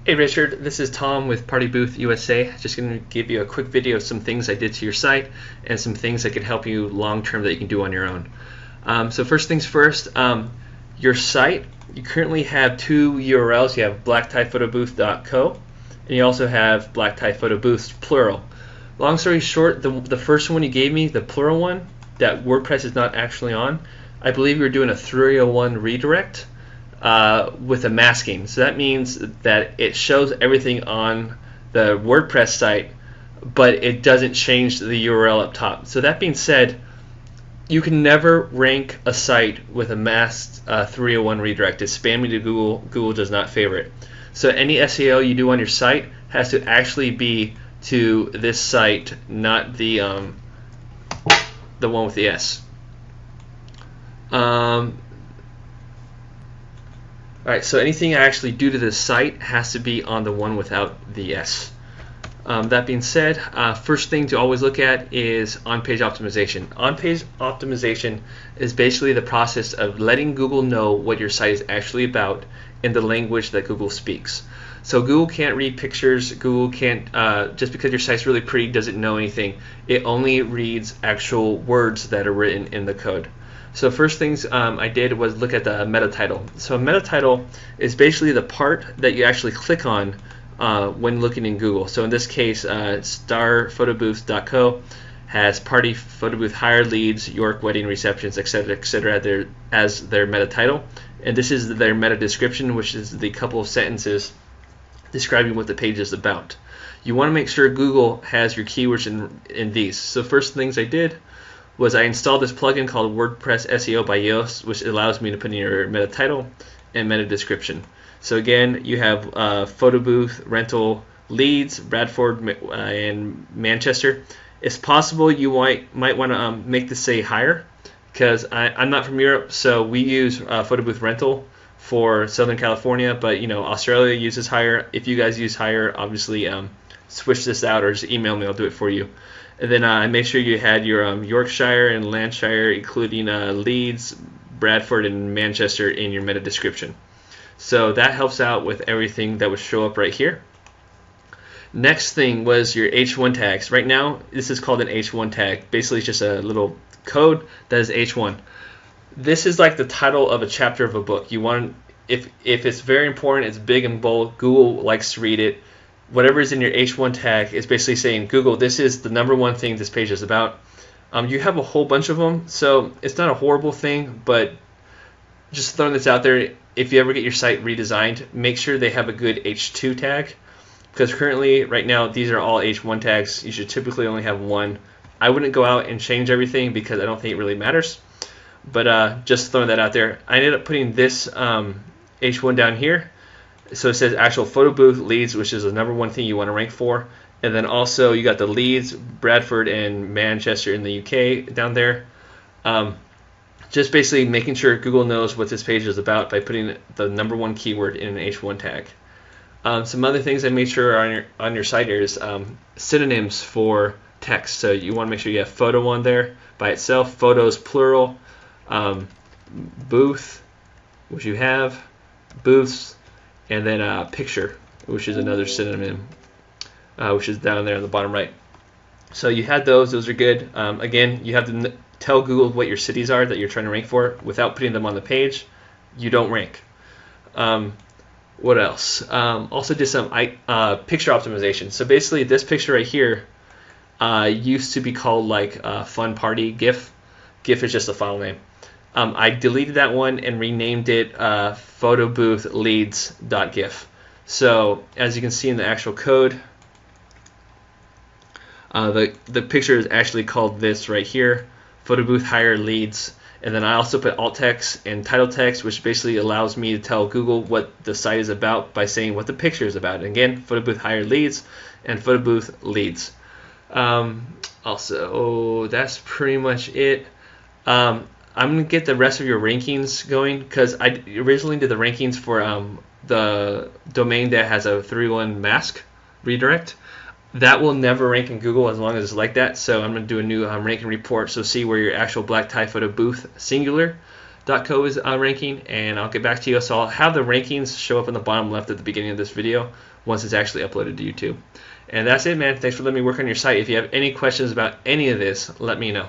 Hey Richard, this is Tom with Party Booth USA. Just going to give you a quick video of some things I did to your site and some things that could help you long term that you can do on your own. So first things first, your site, you currently have two URLs. You have blacktiephotobooth.co and you also have blacktiephotobooths plural. Long story short, the first one you gave me, the plural one, that WordPress is not actually on, I believe you were doing a 301 redirect. With a masking. So that means that it shows everything on the WordPress site, but it doesn't change the URL up top. So that being said, you can never rank a site with a masked 301 redirect. It's spammy to Google. Google does not favor it. So any SEO you do on your site has to actually be to this site, not the one with the S. Alright, so anything I actually do to this site has to be on the one without the S. That being said, first thing to always look at is on-page optimization. On-page optimization is basically the process of letting Google know what your site is actually about in the language that Google speaks. So Google can't read pictures. Google can't, just because your site's really pretty doesn't know anything. It only reads actual words that are written in the code. So first things I did was look at the meta title. So a meta title is basically the part that you actually click on when looking in Google. So in this case, starphotobooth.co has party photo booth hire Leeds, York wedding receptions, etc., as their meta title. And this is their meta description, which is the couple of sentences describing what the page is about. You want to make sure Google has your keywords in these. So first things I did was I installed this plugin called WordPress SEO by Yoast, which allows me to put in your meta title and meta description. So again, you have photo booth rental Leeds, Bradford, and Manchester. It's possible you might want to make this say hire, because I'm not from Europe, so we use photo booth rental for Southern California, but Australia uses hire. If you guys use hire, obviously switch this out or just email me, I'll do it for you. And then I made sure you had your Yorkshire and Lancashire, including Leeds, Bradford, and Manchester in your meta description. So that helps out with everything that would show up right here. Next thing was your H1 tags. Right now, this is called an H1 tag. Basically, it's just a little code that is H1. This is like the title of a chapter of a book. You want, if it's very important, it's big and bold, Google likes to read it. Whatever is in your H1 tag is basically saying, Google, this is the #1 thing this page is about. You have a whole bunch of them, so it's not a horrible thing, but just throwing this out there, if you ever get your site redesigned, make sure they have a good H2 tag, because currently, right now, these are all H1 tags. You should typically only have one. I wouldn't go out and change everything because I don't think it really matters, but just throwing that out there. I ended up putting this H1 down here. So it says actual photo booth Leeds, which is the #1 thing you want to rank for. And then also you got the Leeds, Bradford, and Manchester in the UK down there. Just basically making sure Google knows what this page is about by putting the #1 keyword in an H1 tag. Some other things I made sure are on your site here is synonyms for text. So you want to make sure you have photo on there by itself, photos plural, booth, which you have, booths, and then picture, which is another synonym, which is down there on the bottom right. So you had those are good. Again, you have to tell Google what your cities are that you're trying to rank for. Without putting them on the page, you don't rank. What else? Also did some picture optimization. So basically this picture right here used to be called like fun party GIF. GIF is just a file name. I deleted that one and renamed it photoboothleads.gif. So as you can see in the actual code, the picture is actually called this right here, photo booth hire Leeds. And then I also put alt text and title text, which basically allows me to tell Google what the site is about by saying what the picture is about. And again, photo booth hire Leeds and photo booth Leeds. Also, that's pretty much it. I'm going to get the rest of your rankings going, because I originally did the rankings for the domain that has a 301 mask redirect. That will never rank in Google as long as it's like that. So I'm going to do a new ranking report, so see where your actual black tie photo booth singular .co is ranking, and I'll get back to you. So I'll have the rankings show up in the bottom left at the beginning of this video once it's actually uploaded to YouTube. And that's it, man. Thanks for letting me work on your site. If you have any questions about any of this, let me know.